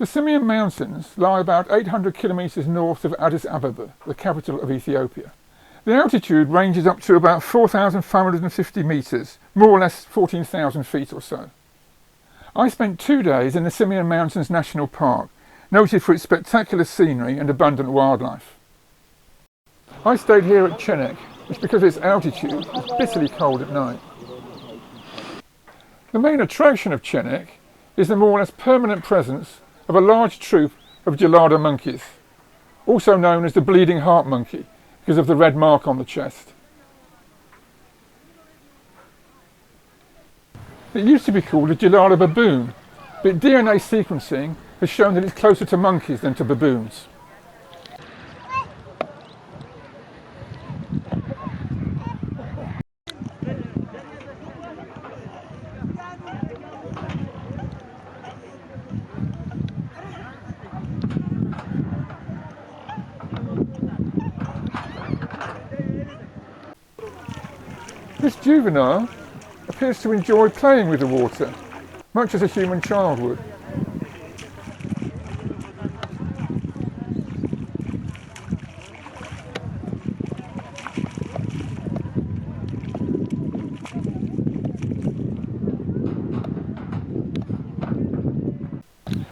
The Siemen Mountains lie about 800 kilometres north of Addis Ababa, the capital of Ethiopia. The altitude ranges up to about 4,550 metres, more or less 14,000 feet or so. I spent 2 days in the Siemen Mountains National Park, noted for its spectacular scenery and abundant wildlife. I stayed here at Chenek, which because of its altitude is bitterly cold at night. The main attraction of Chenek is the more or less permanent presence of a large troop of gelada monkeys, also known as the bleeding heart monkey because of the red mark on the chest. It used to be called a gelada baboon, but DNA sequencing has shown that it's closer to monkeys than to baboons. This juvenile appears to enjoy playing with the water, much as a human child would.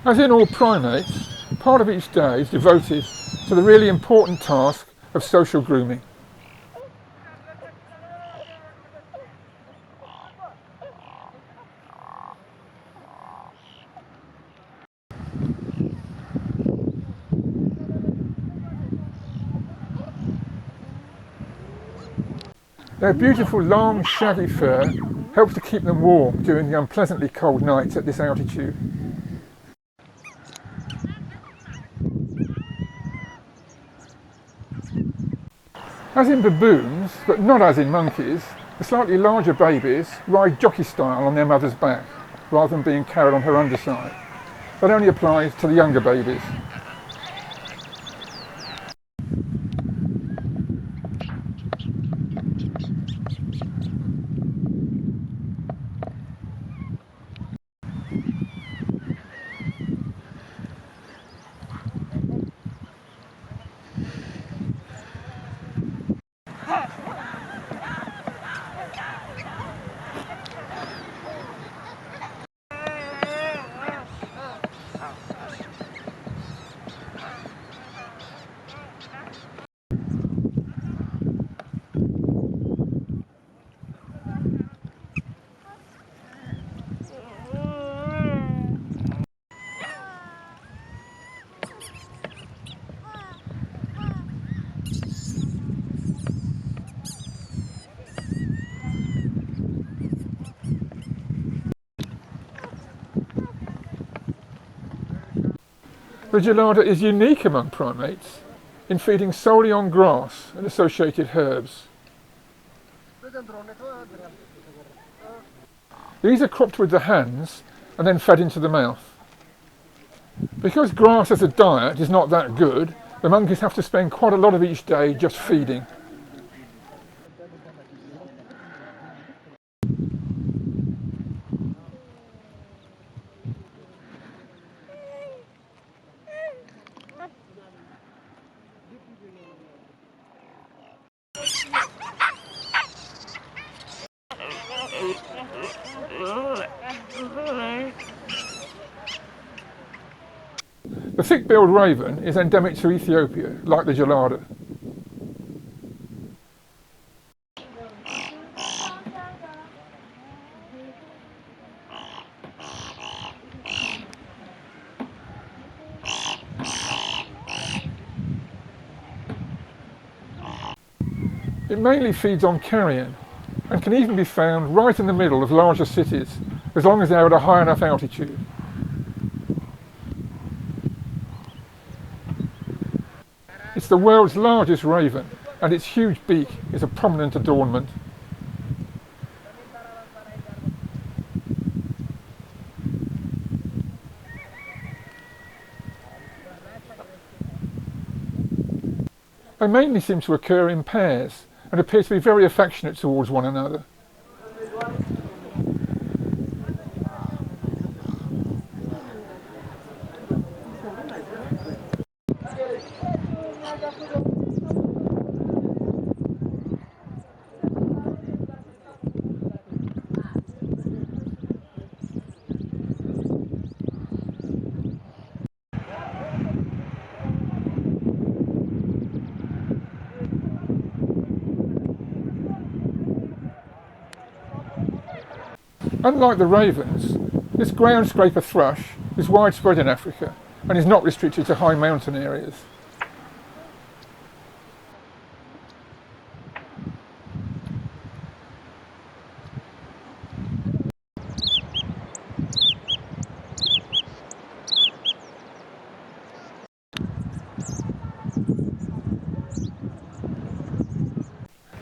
As in all primates, part of each day is devoted to the really important task of social grooming. Their beautiful long shaggy fur helps to keep them warm during the unpleasantly cold nights at this altitude. As in baboons, but not as in monkeys, the slightly larger babies ride jockey style on their mother's back, rather than being carried on her underside. That only applies to the younger babies. The gelada is unique among primates in feeding solely on grass and associated herbs. These are cropped with the hands and then fed into the mouth. Because grass as a diet is not that good, the monkeys have to spend quite a lot of each day just feeding. The thick-billed raven is endemic to Ethiopia, like the gelada. It mainly feeds on carrion and can even be found right in the middle of larger cities, as long as they're at a high enough altitude. It's the world's largest raven, and its huge beak is a prominent adornment. They mainly seem to occur in pairs and appear to be very affectionate towards one another. Unlike the ravens, this ground scraper thrush is widespread in Africa and is not restricted to high mountain areas.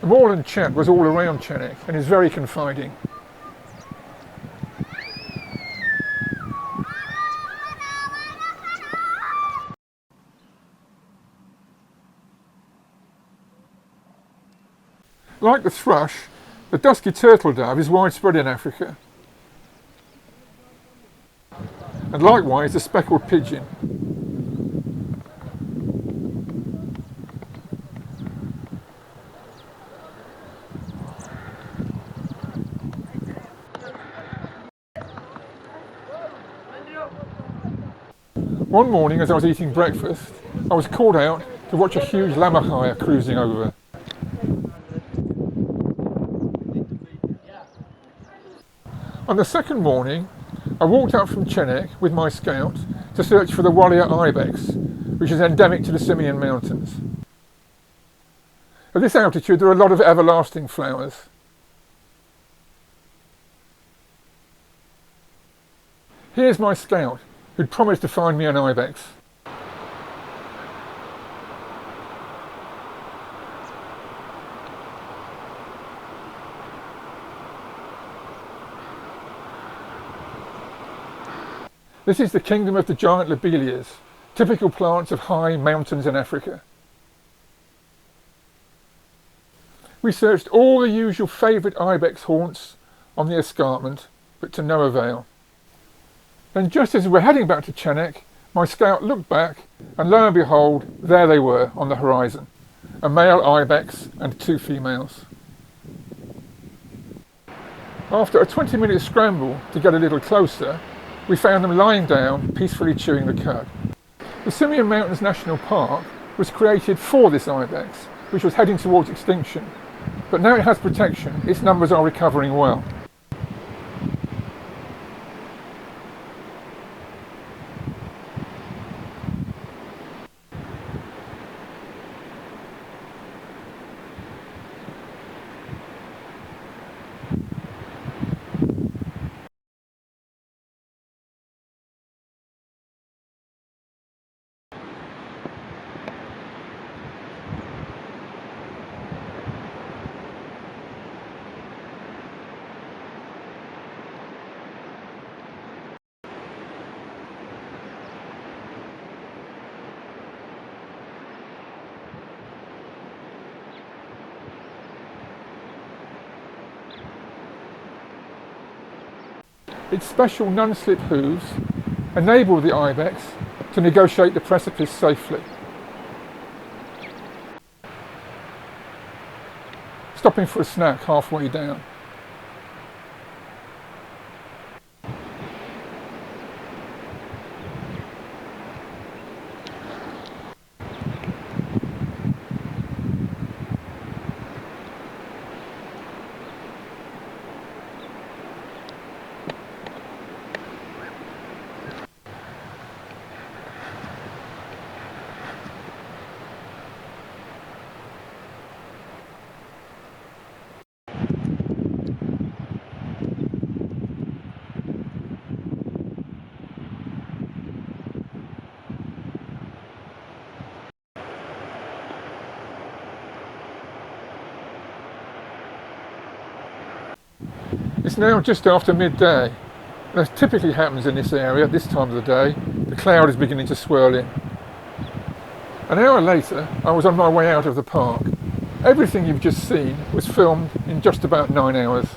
The moorland chat was all around Chenek and is very confiding. Like the thrush, the dusky turtle dove is widespread in Africa, and likewise the speckled pigeon. One morning as I was eating breakfast, I was called out to watch a huge lammergeier cruising over. On the second morning, I walked up from Chenek with my scout to search for the warrior ibex, which is endemic to the Siemen mountains. At this altitude there are a lot of everlasting flowers. Here's my scout, who'd promised to find me an ibex. This is the kingdom of the giant lobelias, typical plants of high mountains in Africa. We searched all the usual favourite ibex haunts on the escarpment, but to no avail. Then just as we were heading back to Chenek, my scout looked back and lo and behold, there they were on the horizon, a male ibex and 2 females. After a 20-minute scramble to get a little closer, we found them lying down, peacefully chewing the cud. The Siemen Mountains National Park was created for this ibex, which was heading towards extinction, but now it has protection, its numbers are recovering well. Its special non-slip hooves enable the ibex to negotiate the precipice safely, stopping for a snack halfway down. It's now just after midday, and as typically happens in this area at this time of the day, the cloud is beginning to swirl in. An hour later, I was on my way out of the park. Everything you've just seen was filmed in just about 9 hours.